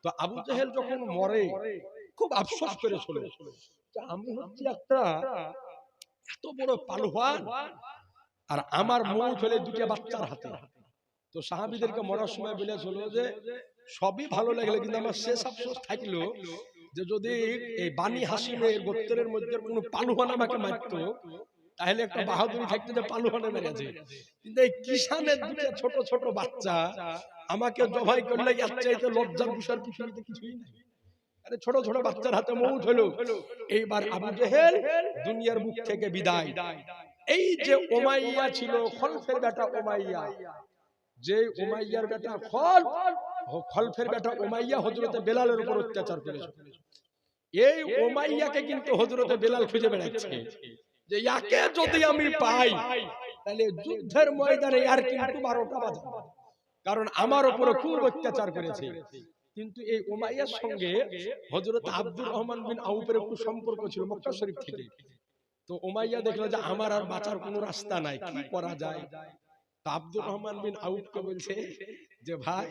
তো আবু জেহেল যখন মরে খুব আফসোস করেছিল যে আমি হচ্ছি একটা এত বড় পালোয়ান আর আমার মৌত হলে দুটো বাচ্চার হাতে। তো সাহাবীদেরকে মরার সময় বলেছিল যে সবই ভালো লাগলে কিন্তু আমার শেষ আফসোস থাকলো যে যদি এই বানি হাসিমের গোত্রের মধ্যে কোনো পালোয়ান আমাকে মারতো তাহলে একটা বাহাদুরি থাকতো যে পালোয়ানে মেরেছে, কিন্তু এই কিষানের দুটো ছোট ছোট বাচ্চা আমাকে জবাই করলে এর চাইতে লজ্জার বিষয় পৃথিবীতে কিছুই নাই। আরে ছোট ছোট বাচ্চার হাতে মৌত হলো। এইবার আবু জেহেল দুনিয়ার বুক থেকে বিদায়। এই যে উমাইয়া ছিল খলফের বেটা উমাইয়া, যে উমাইয়ার বেটা খলফের বেটা উমাইয়া হযরতে বেলালের উপর অত্যাচার করেছে। এই উমাইয়াকে কিন্তু হযরতে বেলাল খুঁজে বেড়াচ্ছে যে ইয়াকে যদি আমি পাই তাহলে যুদ্ধের ময়দানে আর কিন্তু 12টা বাজাবে, কারণ আমার উপর খুব অত্যাচার করেছে। কিন্তু এই উমাইয়ার সঙ্গে হযরত আব্দুর রহমান বিন আউফের একটু সম্পর্ক ছিল মক্কা শরীফ থেকে। তো উমাইয়া দেখলো যে আমার আর বাঁচার কোনো রাস্তা নাই, কি করা যায়? তো আব্দুর রহমান বিন আউফকে বলছে যে ভাই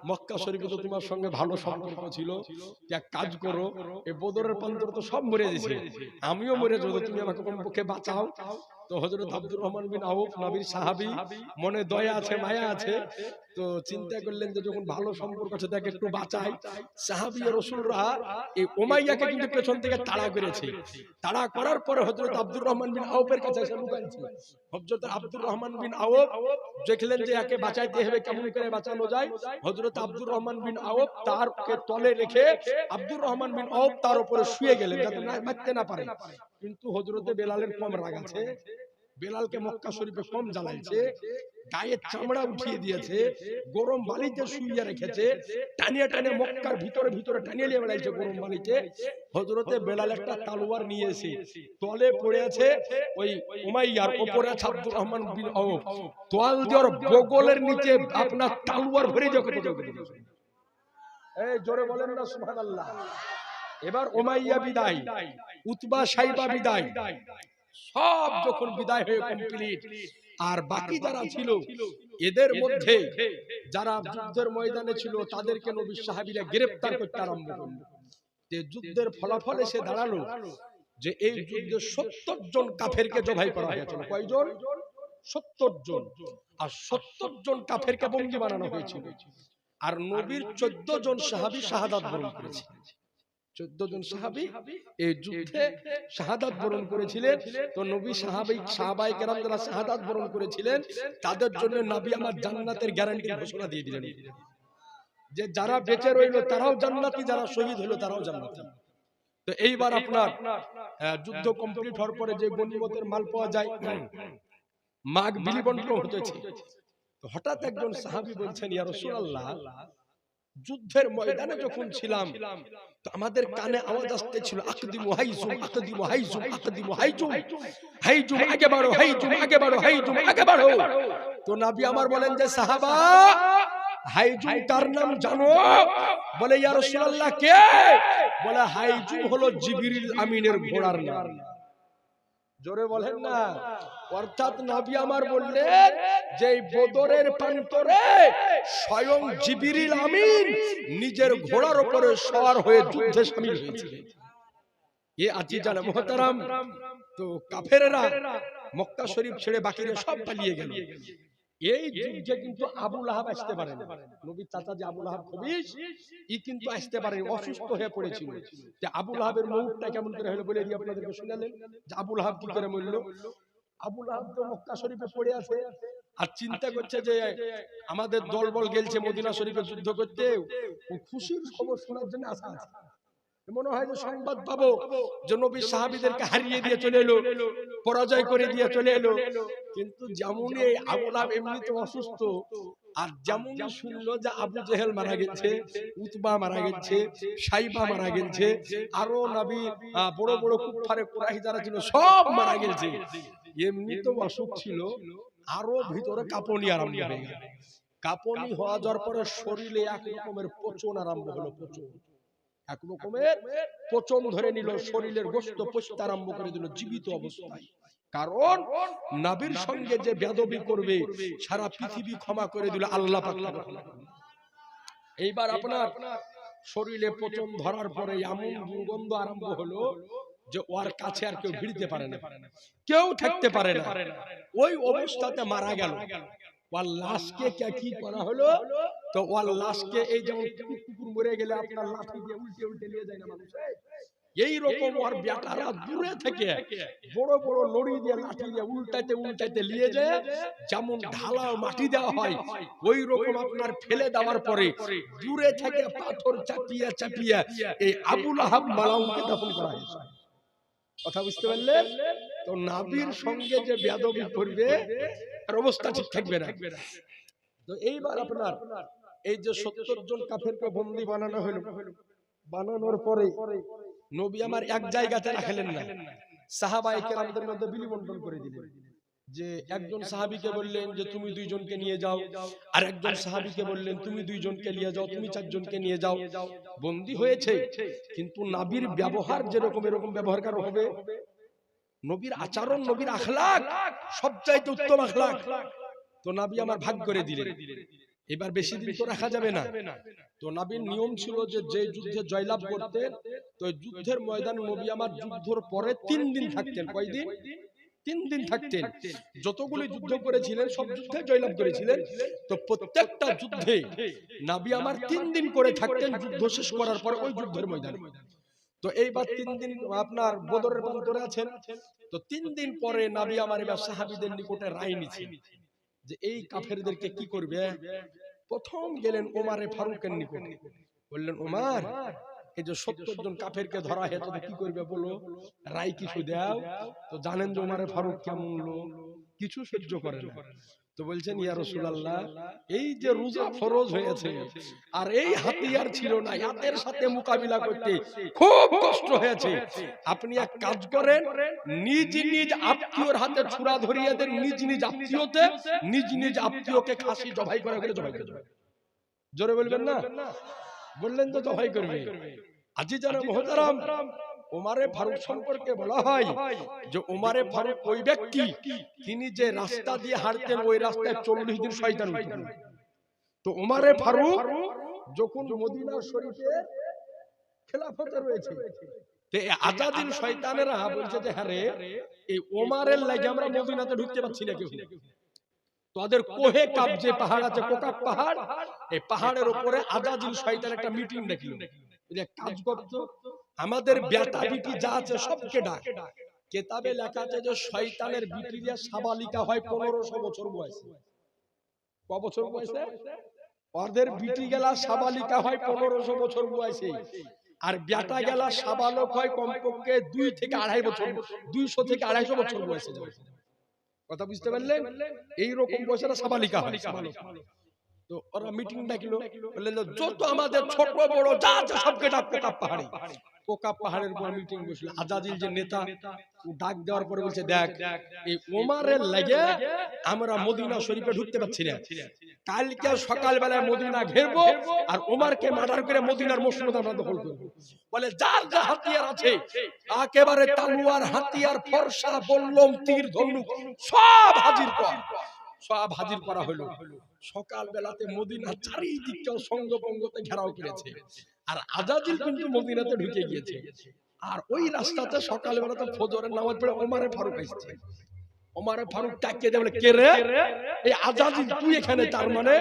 মক্কা শরীফে তো তোমার সঙ্গে ভালো সম্পর্ক ছিল, এক কাজ করো, এই বদরের প্রান্তর তো সব মরে গেছে, আমিও মরে যাবো, তুমি আমাকে কমপক্ষে বাঁচাও। তো হযরত আব্দুর রহমান বিন আউফ নবীর সাহাবী, মনে দয়া আছে মায়া আছে, তো চিন্তা করলেন যে যখন ভালো সম্পর্ক আছে তাকে একটু বাঁচাই। সাহাবী রাসূলরা এই উমাইয়াকে কিন্তু পেছন থেকে তাড়া করেছে। তাড়া করার পরে হযরত আব্দুর রহমান বিন আউফের কাছে এসে লুকাইছে। হযরত আব্দুর রহমান বিন আউফ দেখলেন যে একে বাঁচাইতে হবে, কেমন করে বাঁচানো যায়। হযরত আব্দুর রহমান বিন আউফ তারকে তলে রেখে আব্দুর রহমান বিন আউফ তার উপরে শুয়ে গেলেন যাতে মারতে না পারে। কিন্তু হযরতে বেলালের কম রাগ আছে, বেলালকে মক্কা শরীফে কম জ্বালাইছে, গায়ের চামড়া উঠিয়ে দিয়েছে, গরম বালিতে শুইয়ে রেখেছে, টানিয়ে টানিয়ে মক্কার ভিতরে ভিতরে টানিয়ে নিয়ে বেড়াইছে গরম বালিতে। হযরতে বেলাল একটা তলোয়ার নিয়ে এসে তলে পড়ে আছে ওই উমাইয়ার উপরে আব্দুর রহমান বিন আউফ, তোয়াল দেওয়ার বগলের নিচে আপনার তলোয়ার ভরে যখন এই জোরে বলেন না সুবহানাল্লাহ। এবার উমাইয়া বিদায়, উতবা সাইবা বিদায়, সব যখন বিদায় হয়ে কমপ্লিট, আর বাকি যারা ছিল এদের মধ্যে যারা যুদ্ধের ময়দানে ছিল তাদেরকে নবী সাহাবীরা গ্রেফতার করতে আরম্ভ করলো। যে যুদ্ধের ফলাফল এসে দাঁড়ালো যে এই যুদ্ধে 70 জন কাফেরকে জবাই করা হয়েছিল। কয়জন? 70 জন। আর 70 জন কাফেরকে বন্দী বানানো হয়েছিল। আর নবীর 14 জন সাহাবী শাহাদাত বরণ করেছে। 14 জন সাহাবী এই যুদ্ধে শাহাদাত বরণ করেছিলেন। তো নবী সাহাবায়ে কেরাম যারা শাহাদাত বরণ করেছিলেন তাদের জন্য নবী আমার জান্নাতের গ্যারান্টি ঘোষণা দিয়ে দিলেন যে যারা বেঁচে রইল তারাও জান্নাতি, যারা শহীদ হলো তারাও জান্নাতি। তো এইবার আপনার যুদ্ধ কমপ্লিট হওয়ার পরে যে গনিমতের মাল পাওয়া যায়, মাগ বিলি বন্টন হতেছে। তো হঠাৎ একজন সাহাবী বলছেন, ইয়া রাসূলুল্লাহ, যুদ্ধের ময়দানে যখন ছিলাম তো আমাদের কানে আওয়াজ আসতেছিল আকদিমু হাইজুম আকদিমু হাইজুম আকদিমু হাইজুম, হাইজুম আগে বাড়ো, হাইজুম আগে বাড়ো, হাইজুম আগে বাড়ো। তো নবী আমার বলেন যে সাহাবা, হাইজুম তার নাম জানো? বলে ইয়া রাসূলুল্লাহ কে? বলে হাইজুম হলো জিবরিল আমিনের ঘোড়ার নাম। জোরে বলেন না। অর্থাৎ নবী আমার বললেন যে বদরের প্রান্তরে স্বয়ং জিবরিল আমিন নিজের ঘোড়ার উপরে সওয়ার হয়ে যুদ্ধে শামিল হয়েছিলেন। এ আজিজান মুহতারাম, তো কাফেররা মক্কা শরীফ ছেড়ে বাকিরা সব পালিয়ে গেল। এই যুদ্ধে কিন্তু আবু লাহাব আসতে পারেন, নবীর চাচা যে আবু লাহাব খবিশ, ই কিন্তু আসতে পারেন, অসুস্থ হয়ে পড়েছিল। যে আবু লাহাবের মৌতটা কেমন করে হলো বলে দিয়ে আপনাদেরকে শুনালেন যে আবু লাহাব কি করে মরল। আবু লাহাব তো মক্কা শরীফে পড়ে আছে আর চিন্তা করছে যে আমাদের দলবল গেলছে মদিনা শরীফে যুদ্ধ করতে, ও খুশির খবর শোনার জন্য আসা আছে। মনে হয় যে সংবাদ পাবো যে নবী সাহাবীদেরকে হারিয়ে দিয়ে চলে এলো, পরাজয় করে দিয়ে চলে এলো। কিন্তু যেমনই আবু লাহাব এমনিতে অসুস্থ, আর যেমনই শুনলো যে আবু জেহেল মারা গেছে, উতবা মারা গেছে, সাইবা মারা গেছে, আরো নবী বড় বড় কুফারে কুরাইশ যারা ছিল সব মারা গেছে, এমনি তো অসুখ ছিল, আরো ভিতরে কাঁপুনি আরম্ভ হয়ে গেল। কাঁপুনি হওয়া যাওয়ার পরে শরীরে এক রকমের পচন আরম্ভ হলো। পচন, এক রকমের পচন ধরে নিল, শরীরের গোশত পচতে আরম্ভ করে দিল জীবিত অবস্থায়। কারণ নবীর সঙ্গে যে বেয়াদবি করবে সারা পৃথিবী ক্ষমা করে দিল আল্লাহ পাক। এইবার আপনার শরীরে পচন ধরার পরে এমন দুর্গন্ধ আরম্ভ হলো যে ওর কাছে আর কেউ ভিড়তে পারে না, কেউ থাকতে পারে না। ওই অবস্থাতে মারা গেল। ওর লাশকে কি করা হলো? তো ওর লাশকে এই যেমন কুকুর মরে গেলে আপনার লাঠি দিয়ে উল্টে উল্টে নিয়ে যায় না মানুষ, এই রকম ওর বেটারা দূরে থেকে বড় বড় লড়ি দিয়ে লাঠি দিয়ে উল্টাইতে উল্টাইতে নিয়ে যায়। যেমন ঢালাও মাটি দেওয়া হয় ওই রকম আপনার ফেলে দেওয়ার পরে দূরে থেকে পাথর চাপিয়ে চাপিয়ে এই আবুল আহাব মালাউনকে দাফন করা হয়েছে। কথা বুঝতে পারলেন? তো নাবির সঙ্গে যে বেয়াদবি করবে আর অবস্থা ঠিক থাকবে না। তো এইবার আপনার এই যে 70 জন কাফেরকে বন্দী বানানো হলো, বানানোর পরে নবী আমার এক জায়গাতে রাখলেন না, সাহাবায়ে কেরামদের মধ্যে বিলি বন্টন করে দিলেন। যে একজন সাহাবীকে বললেন যে তুমি 2 জনকে নিয়ে যাও, আর একজন সাহাবীকে বললেন তুমি 2 জনকে নিয়ে যাও, তুমি 4 জনকে নিয়ে যাও। বন্দী হয়েছে, কিন্তু নবীর ব্যবহার যেরকম এরকম ব্যবহার কারো হবে, নবীর আচরণ, নবীর আখলাক সবচাইতে উত্তম আখলাক। তো নবী আমার ভাগ করে দিলেন। এবার বেশি দিন তো রাখা যাবে না। তো নবীর নিয়ম ছিল যে যে যুদ্ধে জয়লাভ করতেন, তো যুদ্ধের ময়দান নবী আমার যুদ্ধের পরে 3 দিন থাকতেন। কয়দিন? 3 দিন থাকতেন। যতগুলি যুদ্ধ করেছিলেন সব যুদ্ধে জয়লাভ করেছিলেন। তো প্রত্যেকটা যুদ্ধে নবী আমার 3 দিন করে থাকতেন, যুদ্ধ শেষ করার পর ওই যুদ্ধের ময়দানে। তো এইবার 3 দিন আপনার বদরের প্রান্তরে আছেন। তো 3 দিন পরে নবী আমার এবার সাহাবীদের নিকটে রায় নিছেন যে এই কাফেরদেরকে কি করবে। প্রথম গেলেন ওমরে ফারুকের নিকটে, বললেন ওমর, এই যে 70 জন কাফেরকে ধরা হয়েছে তো কি করবে বলো, রায় কিছু দাও। তো জানেন যে ওমরে ফারুক কেমন লোক, কিছু সহ্য করে না। তো বলছেন ইয়া রাসূলুল্লাহ, এই যে রোজা ফরজ হয়েছে আর এই হাতিয়ার ছিল না, এর সাথে মোকাবিলা করতে খুব কষ্ট হয়েছে। আপনি এক কাজ করেন, নিজ নিজ আত্মীয়র হাতে ছুরা ধরিয়ে দেন, নিজ নিজ আত্মীয়তে নিজ নিজ আত্মীয়কে খাসি জবাই করে জবাই করবে। জোরে বলবেন না? বললেন তো জবাই করবে। আজিজানা মুহতারাম, ওমরে ফারুক সম্পর্কে বলা হয় যে ওমরে ফারুক ওই ব্যক্তি, তিনি যে রাস্তা দিয়ে হাঁটতেন ওই রাস্তায় 40 দিন শয়তান উঠত। তো ওমরে ফারুক যখন মদিনা শরীফে খেলাফতে রয়েছে, তে আজাদিল শয়তানেরা বলছে যে হ্যাঁ রে, এই ওমরের লাগি আমরা মদিনাতে ঢুকতে পারছি না কেউ। তাদের কোহে কাব যে পাহাড় আছে, কোকাব পাহাড়, এই পাহাড়ের উপরে আজাদিল শয়তান একটা মিটিং ডাকলো, যে কাজ করতো আমাদের বেটা বিটি যা আছে সবকে ডাক। কিতাবে লেখা আছে যে শয়তানের বিটিরা সাবালিকা হয় 1500 বছর বয়সে। ক বছর বয়সে? ওদের বিটি গেলা সাবালিকা হয় 1500 বছর বয়সে, আর বেটা গেলা সাবালক হয় কমপক্ষে 2 থেকে 2.5 বছর, 200 থেকে 250 বছর বয়সে। কথা বুঝতে পারলেন? এই রকম বয়সেরা সাবালিকা হয়। তো ওরা মিটিং ডাকলো, বললেন যত আমাদের ছোট বড় যা আছে সবকে ডাক কোকাব পাহাড়ে। কোকাব পাহাড়ের উপর মিটিং বসলো। আজাজিল যে নেতা, ও ডাক দেওয়ার পরে বলছে দেখ, এই ওমরের লাগে আমরা মদিনা শরীফে ঢুকতে পারছি না, কালকে সকালবেলায় মদিনা ঘেরবো আর ওমরকে মার্ডার করে মদিনার মসনদ আমরা দখল করব। বলে যার যা হাতিয়ার আছে একেবারে তলোয়ার, হাতিয়ার, ফরসা, বল্লম, তীর, ধনুক সব হাজির কর। সব হাজির করা হলো। সকাল বেলাতে মদিনা চারিদিকে সঙ্গপঙ্গতে ঘেরাও করেছে, আর আজাজিল কিন্তু মদিনাতে ঢুকে গিয়েছে। আর ওই রাস্তাতে সকাল বেলাতে ফজরের নামাজ পড়ে ওমরে ফারুক আসছে। ওমরে ফারুক ডাকিয়ে দেয়, বলে কে রে? এই আজাজিল তুই এখানে? তার মানে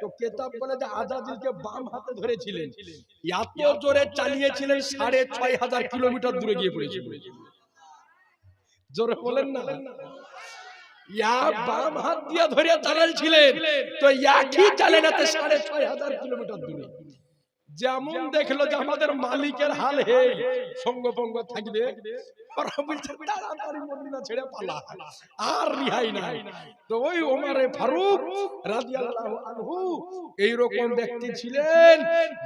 তো কিতাব বলে যে আজাজিলকে বাম হাতে ধরেছিলেন, এত জোরে চালিয়েছিলেন 6500 কিলোমিটার দূরে গিয়ে পড়েছিল। জোরে বলেন না? বাম হাত দিয়ে ধরে চালাচ্ছিলেন, তো একই চালানাতে 6500 কিলোমিটার দূরে। যেমন দেখলো যে আমাদের মালিকের হাল হে সঙ্গপঙ্গ থাকবে, ওরা বলছে তাড়াতাড়ি মদিনা ছেড়ে পালা, আর রিহাই নাই। তো ওই ওমরে ফারুক রাদিয়াল্লাহু আনহু এইরকম ব্যক্তি ছিলেন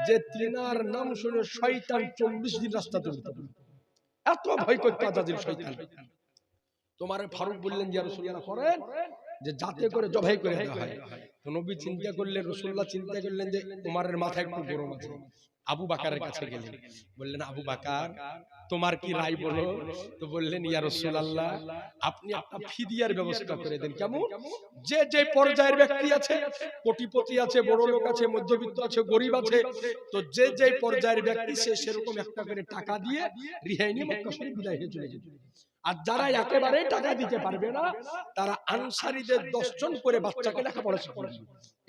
যে তিনার নাম শুনে শয়তান 40 দিন রাস্তা চলতে, এত ভয় করতে আজাজিল শয়তান। তোমার ফারুক বললেন ইয়া রাসূলুল্লাহ করেন যে যাতে করে জবাই করে দেওয়া হয়। তো নবী চিন্তা করলেন, রাসূলুল্লাহ চিন্তা করলেন যে উমারের মাথায় একটু গরম আছে। আবু বকরের কাছে গেলেন, বললেন আবু বকর তোমার কি রায় বলো? তো বললেন ইয়া রাসূলুল্লাহ আপনি একটা ফিদিয়ার ব্যবস্থা করে দেন। কেমন? যে যে পর্যায়ের ব্যক্তি আছে, কোটিপতি আছে, বড় লোক আছে, মধ্যবিত্ত আছে, গরিব আছে, তো যে যে পর্যায়ের ব্যক্তি সে সেরকম একটা করে টাকা দিয়ে রিহাই নিয়ে মক্কা শরীফ বিদায় হয়ে চলে যেত। আর যারা একেবারে টাকা দিতে পারবে না তারা আনসারীদের 10 জন করে বাচ্চাকে লেখাপড়া শিখাবে।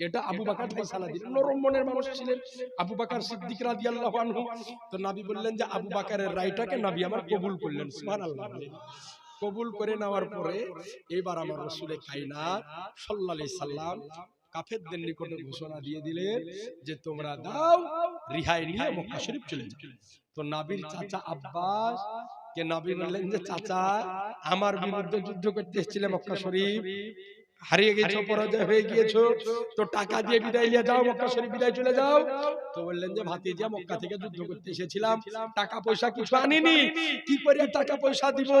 এটা আবু বকর ফায়সালা দিলেন। নরম মনের মানুষ ছিলেন আবু বকর সিদ্দিক রাদিয়াল্লাহু আনহু। তো নবী বললেন যে আবু বকরের রায়টাকে নবী আমার কবুল করলেন। সুবহানাল্লাহ। কবুল করে নেওয়ার পরে এবার আমার রাসূলে কায়নাত সাল্লাল্লাহু আলাইহি সাল্লাম কাফেরদের নিকটে ঘোষণা দিয়ে দিলেন যে তোমরা দাও রিহাই নিয়ে মক্কা শরীফ চলে যাও। তো নবীর চাচা আব্বাস কে নবী বললেন যে চাচা আমার বিরুদ্ধে যুদ্ধ করতে এসেছিলে মক্কা শরীফ, হারিয়ে গেছো, পরাজয় হয়ে গিয়েছো, তো টাকা দিয়ে বিদায় নিয়ে যাও, মক্কা শরীফ বিদায় চলে যাও। তো বললেন যে ভাতিজা মক্কা থেকে যুদ্ধ করতে এসেছিলাম, টাকা পয়সা কিছু আনিনি, কি করে টাকা পয়সা দিব,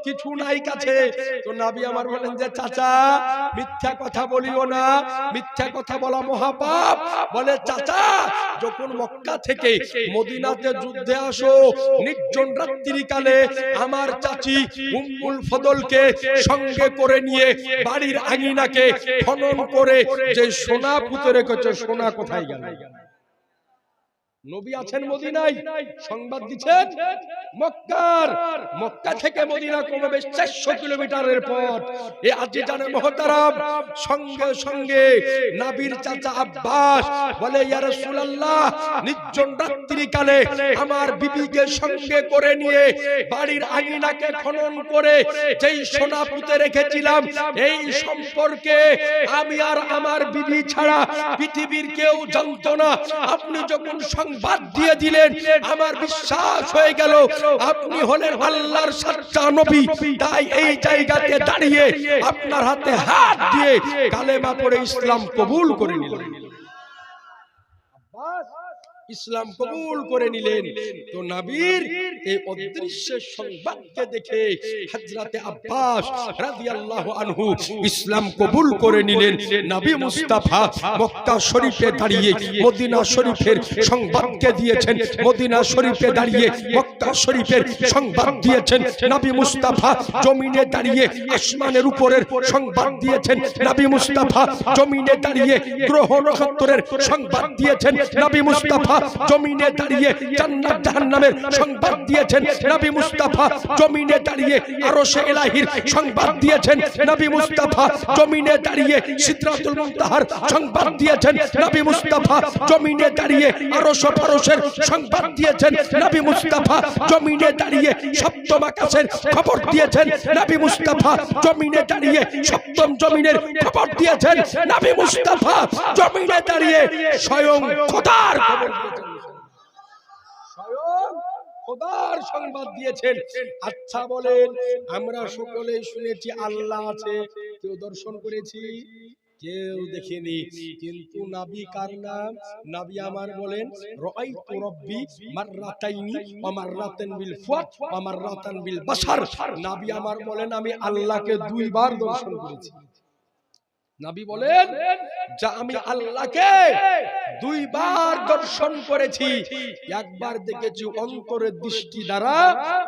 কিছু নাই কাছে। তো নবী আমার বলেন যে চাচা মিথ্যা কথা বলিও না, মিথ্যা কথা বলা মহাপাপ। বলে চাচা যখন মক্কা থেকে মদিনাতে যুদ্ধে আসো নির্জন রাত্রিকালে আমার চাচি উম্মুল ফদলকে সঙ্গে করে নিয়ে বাড়ির আঙিনাকে খনন করে যে সোনা পুঁতে রেখেছে, সোনা কোথায় গেল? নবী আছেন মদিনায়, সংবাদ দিচ্ছেন মক্কা থেকে মদিনা কমবে 400 কিলোমিটারের পথ। এই আজিজানে মুহতারাম সঙ্গে সঙ্গে নবীর চাচা আব্বাস বলে ইয়া রাসূলুল্লাহ নির্জন রাত্রিকালে আমার বিবিকে সঙ্গে করে নিয়ে বাড়ির আঙিনাকে খনন করে যেই সোনা পুঁতে রেখেছিলাম এই সম্পর্কে আমি আর আমার বিবি ছাড়া পৃথিবীর কেউ জানতো না। আপনি যখন বাদ দিয়ে দিলেন আমার বিশ্বাস হয়ে গেল আপনি হলেন আল্লাহর সচ্চা নবী। তাই এই জায়গাতে দাঁড়িয়ে আপনার হাতে হাত দিয়ে কালেমা পড়ে ইসলাম কবুল করে নিলেন। ইসলাম কবুল করে নিলেন। তো নবীর এই অদৃশ্য সংবাদকে দেখে হযরতে আব্বাস রাদিয়াল্লাহু আনহু ইসলাম কবুল করে নিলেন। নবী মুস্তাফা মক্কা শরীফে দাঁড়িয়ে মদিনা শরীফের সংবাদকে দিয়েছেন, মদিনা শরীফে দাঁড়িয়ে মক্কা শরীফের সংবাদ দিয়েছেন। নবী মুস্তাফা জমিনে দাঁড়িয়ে আসমানের উপরের সংবাদ দিয়েছেন। নবী মুস্তাফা জমিনে দাঁড়িয়ে গ্রহ নক্ষত্রের সংবাদ দিয়েছেন। নবী মুস্তাফা জমিনে দাঁড়িয়ে জান্নাত জাহান্নামের সংবাদ দিয়েছেন। নবী মুস্তাফা জমিনে দাঁড়িয়ে আরশে ইলাহির সংবাদ দিয়েছেন। নবী মুস্তাফা জমিনে দাঁড়িয়ে সিদরাতুল মুনতাহার সংবাদ দিয়েছেন। নবী মুস্তাফা জমিনে দাঁড়িয়ে আরশ ফারশের সংবাদ দিয়েছেন। নবী মুস্তাফা জমিনে দাঁড়িয়ে সপ্তম আকাশের খবর দিয়েছেন। নবী মুস্তাফা জমিনে দাঁড়িয়ে সপ্তম জমিনের খবর দিয়েছেন। নবী মুস্তাফা জমিনে দাঁড়িয়ে স্বয়ং খোদার খবর দিয়েছেন, স্বয়ং খোদার সংবাদ দিয়েছেন। আচ্ছা বলেন আমরা সকলেই শুনেছি আল্লাহ আছে, কেউ দর্শন করেছি? কেউ দেখেনি। কিন্তু নবী কার নাম? নবী আমার বলেন রাআইতু রাব্বি মাররাতাইনি ওয়া মাররাতান বিল ফুয়াদ ওয়া মাররাতান বিল বাসার। নবী আমার বলেন আমি আল্লাহকে 2 বার দর্শন করেছি। নবী বলেন যে আমি আল্লাহকে 2 বার দর্শন করেছি। একবার দেখেছি অন্তরের দৃষ্টি দ্বারা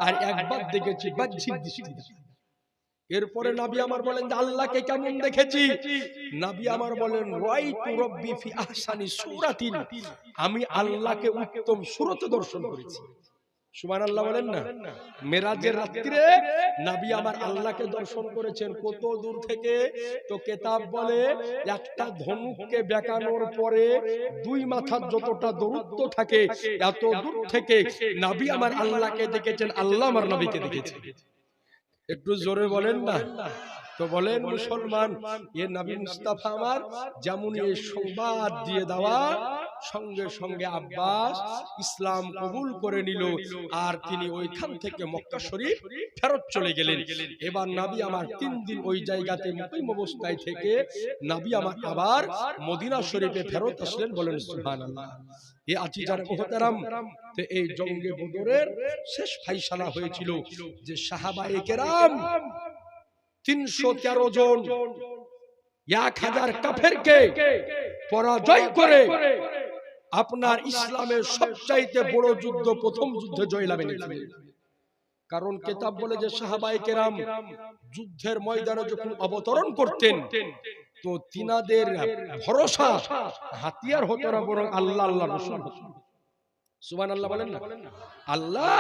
আর একবার দেখেছি বাহ্যিক দৃষ্টি দ্বারা। এরপরে নবী আমার বলেন যে আল্লাহকে কেমন দেখেছি? নবী আমার বলেন রাআইতু রাব্বি ফি আহসানি সূরাতিন, আমি আল্লাহকে উত্তম সূরতে দর্শন করেছি। সুবহানাল্লাহ বলেন না। মেরাজের রাত্রে নবী আমার আল্লাহকে দর্শন করেছেন। কত দূর থেকে? তো কিতাব বলে একটা ধনুককে বেঁকানোর পরে 2 মাথার যতটা দূরত্ব থাকে এত দূর থেকে নবী আমার আল্লাহকে দেখেছেন, আল্লাহ আমার নবীকে দেখেছেন। একটু জোরে বলেন না। তো বলেন মুসলমান এ নবী মুস্তাফা আমার যেমন এই সংবাদ দিয়ে দেওয়া সঙ্গে সঙ্গে আব্বাস ইসলাম কবুল করে নিল আর তিনি ওইখান থেকে মক্কা শরীফ ফেরত চলে গেলেন। এবার নবী আমার 3 দিন ওই জায়গাতে মুকিম অবস্থায় থেকে নবী আমার আবার মদিনা শরীফে ফেরত আসলেন। বলেন সুবহানাল্লাহ। এ আজিজার মুহতারাম, তো এই জঙ্গে বদরের শেষ ফায়সালা হয়েছিল যে সাহাবায়ে কেরাম 313 জন 1000 কাফেরকে পরাজয় করে আপনার ইসলামের সবচাইতে বড় যুদ্ধ, প্রথম যুদ্ধে জয়লাভ এনেছিলেন। কারণ কিতাব বলে যে সাহাবায়ে কেরাম যুদ্ধের ময়দানে যখন অবতরণ করতেন তো তিনাদের ভরসা হাতিয়ার হতো না, বরং আল্লাহ, আল্লাহ রাসূল হতো। সুবহানাল্লাহ বলেন না? আল্লাহ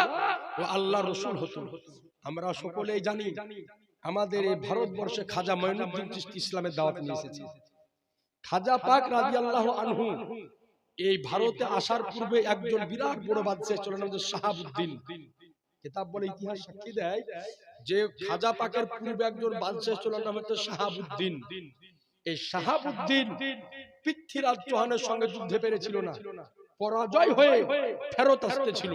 ও আল্লাহ রাসূল হতো। আমরা সকলেই জানি আমাদের এই ভারতবর্ষে খাজা মঈনুদ্দিন চিশতি ইসলামের দাওয়াত নিয়ে এসেছে। খাজা পাক রাদিয়াল্লাহু আনহু এই ভারতে আসার পূর্বে একজন বিরাট বড় বাদশা ছিলেন, নাম শাহাবুদ্দিন। কিতাব বলে, ইতিহাস সাক্ষী দেয় যে খাজা পাকের পূর্বে একজন বাদশা ছিলেন, নাম হচ্ছে শাহাবুদ্দিন। এই শাহাবুদ্দিন পৃথ্বীরাজ চৌহানের সঙ্গে যুদ্ধে পেরেছিল না, পরাজয় হয়ে ফেরত আসতেছিল।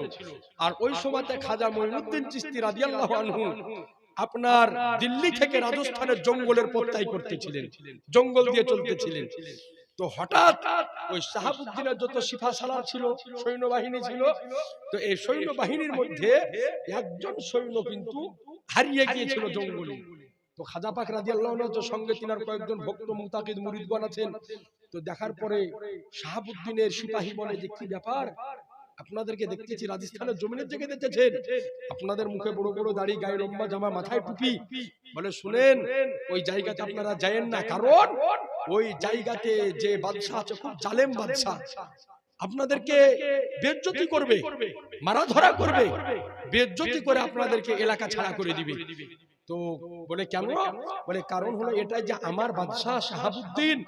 আর ওই সময়তে খাজা মঈনুদ্দিন চিশতি রাদিয়াল্লাহু আনহু আপনার দিল্লি থেকে রাজস্থানের জঙ্গলের পত্তাই করতেছিলেন, জঙ্গল দিয়ে চলতেছিলেন। তো হঠাৎ ওই শাহাবুদ্দিনের যত সিপাহসালার ছিল, সৈন্যবাহিনী ছিল, তো এই সৈন্যবাহিনীর মধ্যে একজন সৈন্য কিন্তু হারিয়ে গিয়েছিল জঙ্গলে। তো খাজা পাক রাদিয়াল্লাহু আনহুর সঙ্গে তিনার কয়েকজন ভক্ত মুতাকিদ মুরিদগণ আছেন। তো দেখার পরে শাহাবুদ্দিনের সিপাহী বলে যে, কি ব্যাপার, আপনাদেরকে দেখতেছি রাজস্থানের জমিনের জায়গায় দেখতেছেন, আপনাদের মুখে বড় বড় দাড়ি, গায়ে লম্বা জামা, মাথায় টুপি। বলে, শুনেন, ওই জায়গাতে আপনারা যায়েন না, কারণ ওই জায়গাতে যে বাদশা আছে খুব জালেম বাদশা, আপনাদেরকে বেইজ্জতি করবে, মারা ধরা করবে, বেইজ্জতি করে আপনাদেরকে এলাকা ছাড়া করে দিবে। তো বলে, কেন? বলে, কারণ হলো এটাই যে আমার বাদশা শাহাবুদ্দিন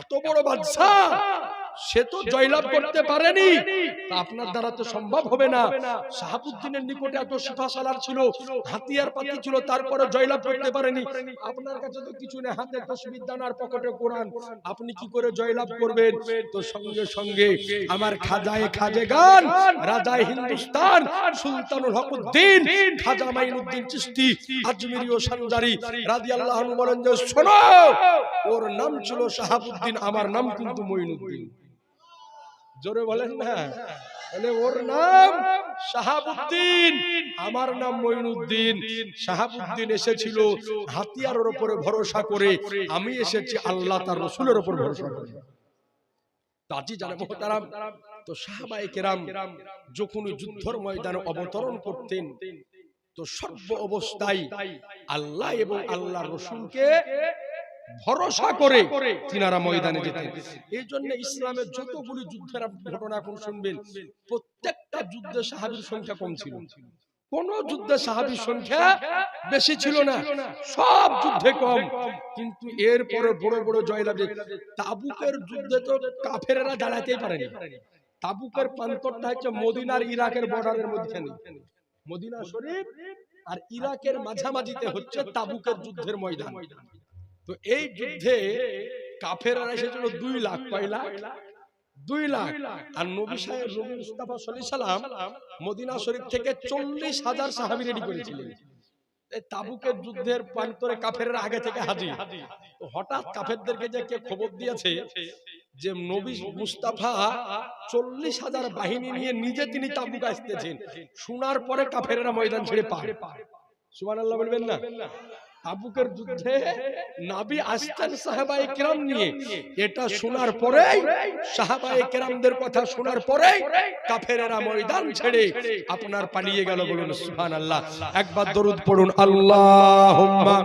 এত বড় বাদশা, সে তো জয়লাভ করতে পারেনি, তা আপনার দ্বারা তো সম্ভব হবে না। শাহাবুদ্দিনের নিকটে এত সিপাহসালার ছিল, হাতিয়ার পাতি ছিল, তারপরে জয়লাভ করতে পারেনি। আপনার কাছে তো কিছু নেই, হাতে তাসবিহ দান আর পকেটে কোরআন, আপনি কি করে জয়লাভ করবেন? তো সঙ্গে সঙ্গে আমার খাজায়ে খাজেগান, রাজায়ে হিন্দুস্তান, সুলতানুল হকউদ্দিন খাজা মাঈনুদ্দিন চিশতি আজমিরি ও সানজারি রাদিয়াল্লাহু আনহু বলেন যে, শোনো, ওর নাম ছিল শাহাবুদ্দিন, আমার নাম কিন্তু মঈনুদ্দিন। জোরে বলেন না? বলে, ওর নাম শাহাবুদ্দিন, আমার নাম মঈনুদ্দিন। শাহাবুদ্দিন এসেছিল হাতিয়ারের উপরে ভরসা করে, আমি এসেছি আল্লাহ তার রাসূলের উপর ভরসা করে। তাজি জানে মুহতারাম, তো সাহাবায়ে কেরাম যখন যুদ্ধের ময়দানে অবতরণ করতেন তো সর্ব অবস্থায় আল্লাহ এবং আল্লাহর রাসূলকে ভরসা করে তিনারা ময়দানে যেতেন। এই জন্য ইসলামের যতগুলি যুদ্ধের ঘটনা এখন শুনবেন, প্রত্যেকটা যুদ্ধে সাহাবীর সংখ্যা কম ছিল, কোন যুদ্ধে সাহাবীর সংখ্যা বেশি ছিল না, সব যুদ্ধে কম। কিন্তু এরপরে বড় বড় জয়লাভ, তাবুকের যুদ্ধে তো কাফেররা দাঁড়াতেই পারেনি। তাবুকের প্রান্তরটা হচ্ছে মদিনার ইরাকের বর্ডারের মধ্যখানে, মদিনা শরীফ আর ইরাকের মাঝামাঝিতে হচ্ছে তাবুকের যুদ্ধের ময়দান। তো এই যুদ্ধে কাফেররা এসেছিল 2 লাখ। কয় লাখ? 2 লাখ। আর নবী সাহেব নবী মুস্তাফা সাল্লাল্লাহু আলাইহি সাল্লাম মদিনা শরীফ থেকে 40,000 সাহাবী রেডি করেছিলেন। এই তাবুকের যুদ্ধের প্রান্তরে কাফেররা আগে থেকে হাজির। তো হঠাৎ কাফেরদেরকে যে কে খবর দিয়েছে যে নবী মুস্তাফা 40,000 বাহিনী নিয়ে নিজে তিনি তাবুক আসতেছেন, শোনার পরে কাফেররা ময়দান ছেড়ে পার। সুবহানাল্লাহ বলবেন না? তাবুকের যুদ্ধে নবী আসতেন সাহাবায়ে কেরাম নিয়ে, এটা শোনার পরেই, সাহাবায়ে কেরামদের কথা শোনার পরেই কাফেররা ময়দান ছেড়ে আপনার পালিয়ে গেল। বলুন সুবহানাল্লাহ। একবার দরুদ পড়ুন, আল্লাহুম্মা